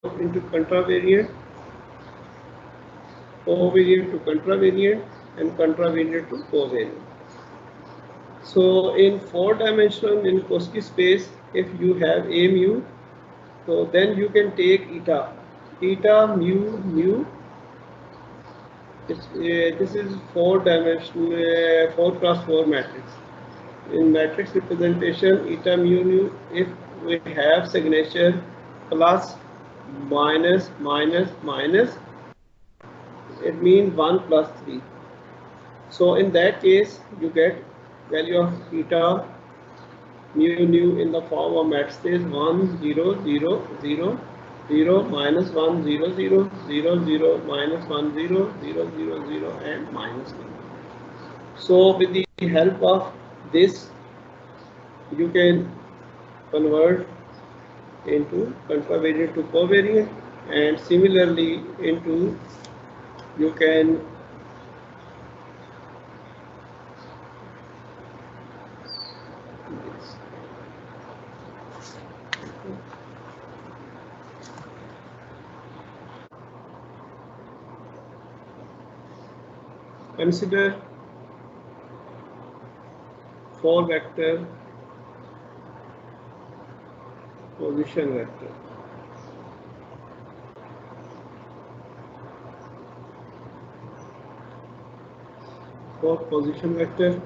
into contravariant, covariant to contravariant, and contravariant to covariant. So in 4-dimensional Minkowski space, if you have a mu, so then you can take eta, mu mu. This is 4-dimensional 4x4 matrix. In matrix representation, eta mu mu, if we have signature plus minus minus minus, it means 1 plus 3. So in that case, you get value of eta mu nu in the form of matrices 1 0 0 0 0 minus 1 0 0 0 0 minus 1 0 0 0 0 and minus 1. So with the help of this, you can convert into contravariant to covariant, and similarly into you can consider 4-vector position vector. For position vector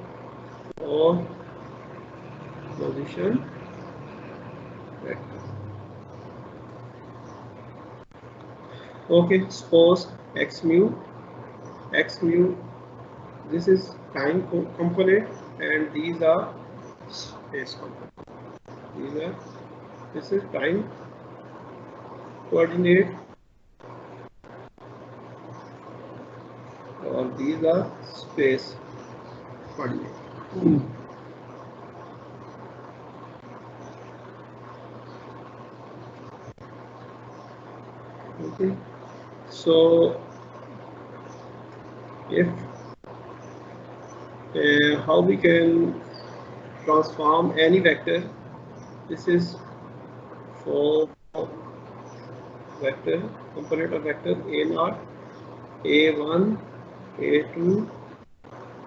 or position vector. Okay, suppose x mu, this is time component, and these are space component. This is time coordinate, or these are space coordinate. Okay, so if how we can transform any vector, this is for vector component of vector a naught, a1, a2,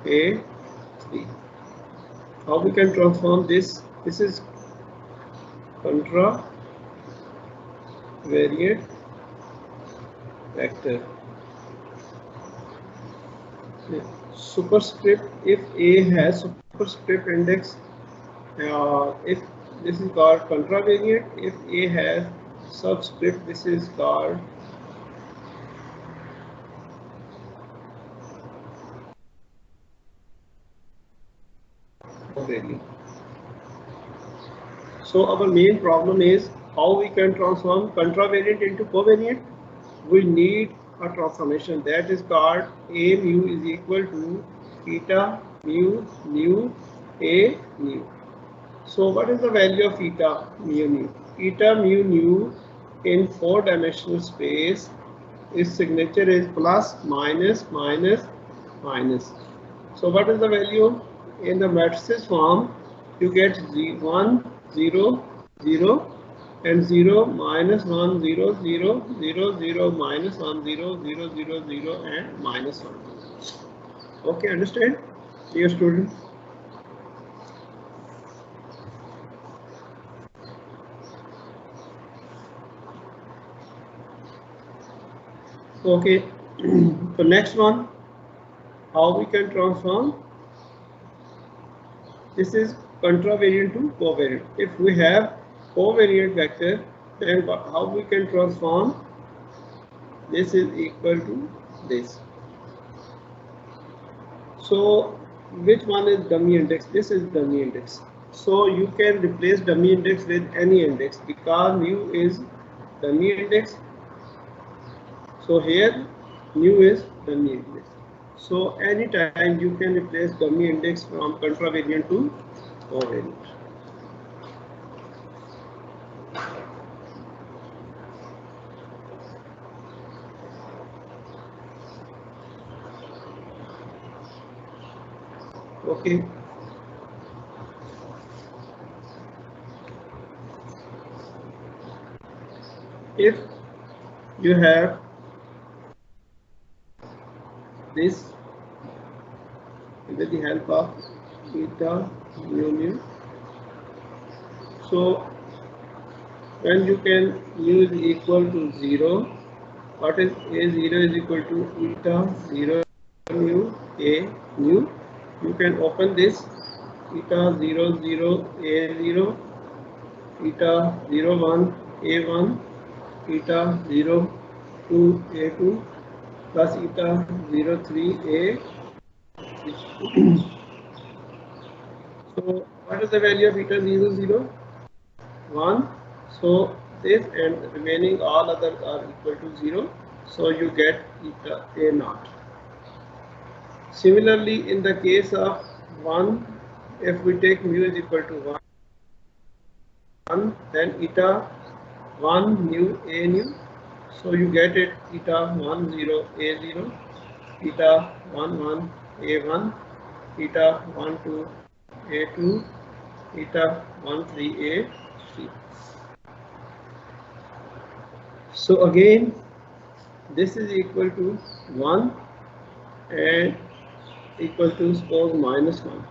a3. How we can transform this? This is contravariant vector. Superscript, if A has superscript index, if this is called contravariant. If A has subscript, this is called covariant. So our main problem is how we can transform contravariant into covariant. We need a transformation that is called A mu is equal to eta mu nu A mu. So what is the value of eta mu nu? Eta mu nu in 4-dimensional space, its signature is plus minus minus minus. So what is the value? In the matrices form, you get 1 0 0 and 0 minus 1 0 0 0 0 minus 1 0 0 0 0 and minus 1. Okay, understand, dear students? Okay, the next one, how we can transform? This is contravariant to covariant. If we have covariant vector, then how we can transform? This is equal to this. So which one is dummy index? This is dummy index. So you can replace dummy index with any index because mu is dummy index. So here mu is dummy index. So anytime you can replace dummy index from contravariant to covariant. Okay. If you have this with the help of eta mu mu. So when you can use equal to 0, what is a0 is equal to eta 0 mu a mu. You can open this eta 0 0 a0, eta 0 1 a1, eta 0 2 a2 plus eta 0 3 a. So what is the value of eta 0 0? 1. So this and remaining all others are equal to 0. So you get eta a naught. Similarly, in the case of 1, if we take mu is equal to 1, then eta 1 mu a nu. So you get it eta 1 0 a 0, eta 1 1 a 1, eta 1 2 a 2, eta 1 3 a 3. So again, this is equal to 1 and equal to suppose minus 1,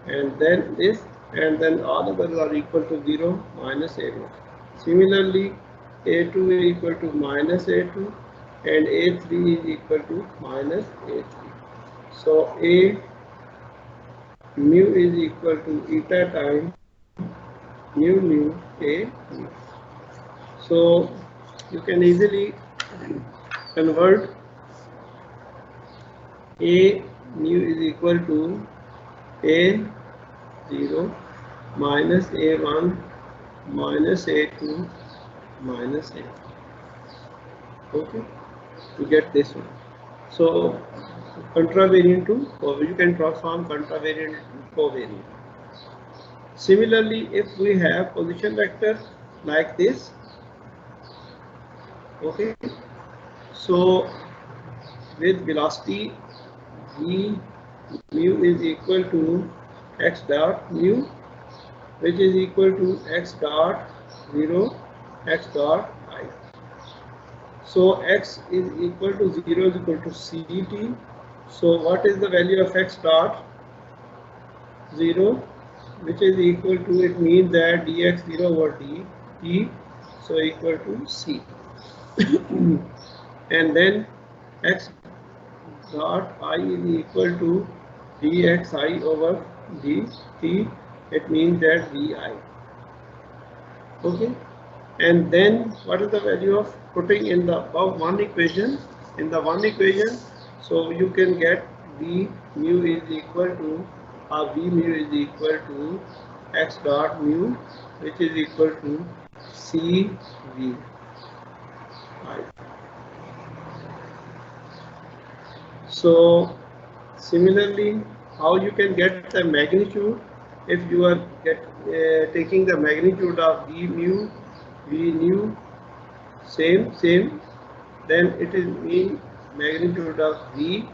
and then this, and then all others are equal to 0 minus a0. Similarly, a2 is equal to minus a2 and a3 is equal to minus a3. So a mu is equal to eta times mu mu a mu. So you can easily convert a mu is equal to a0 minus a1 minus a2 minus a. Okay, to get this one. So contravariant to covariant, you can transform contravariant to covariant. Similarly, if we have position vector like this, okay, so with velocity v mu is equal to x dot mu, which is equal to x dot 0 x dot I. So x is equal to 0 is equal to ct. So what is the value of x dot 0, which is equal to, it means that dx 0 over dt, so equal to c. And then x dot I is equal to dxi over dt, it means that vi. Okay, and then what is the value of putting in the above one equation, in the one equation, so you can get v mu is equal to, v mu is equal to x dot mu, which is equal to c v I. So similarly, how you can get the magnitude, if you are taking the magnitude of v nu same, then it is mean magnitude of v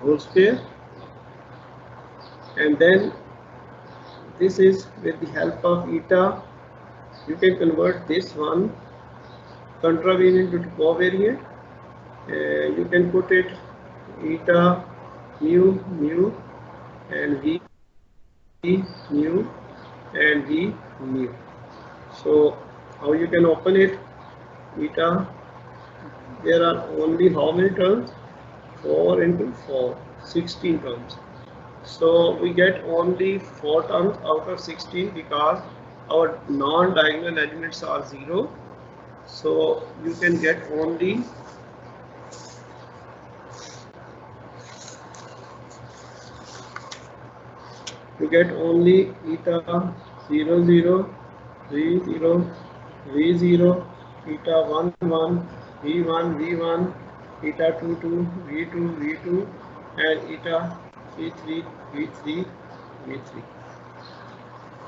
whole square, and then this is with the help of eta, you can convert this one contravariant to covariant. You can put it eta mu and v mu and v mu. So how you can open it? Eta, there are only how many terms? 4 into 4, 16 terms. So we get only 4 terms out of 16 because our non-diagonal elements are 0. So you can get only eta 0 0 3 0 v0, eta 1 1 v1 v1, eta 2 2 v2 v2, and eta v3 v3 v3.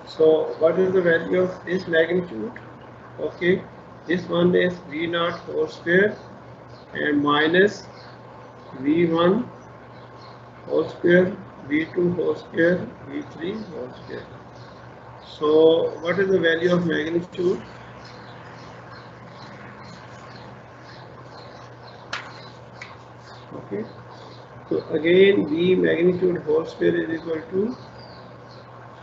So what is the value of this magnitude? Okay, this one is v0 whole square and minus v1 whole square, v2 whole square, v3 whole square. So what is the value of magnitude? Okay. So again, V magnitude whole square is equal to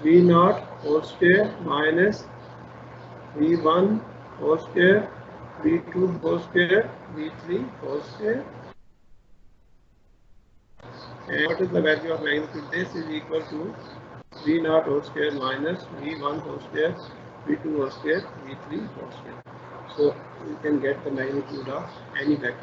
V naught whole square minus V1 whole square, V2 whole square, V3 whole square. And what is the value of magnitude? This is equal to V naught whole square minus V1 whole square, V2 whole square, V3 whole square. So you can get the magnitude of any vector.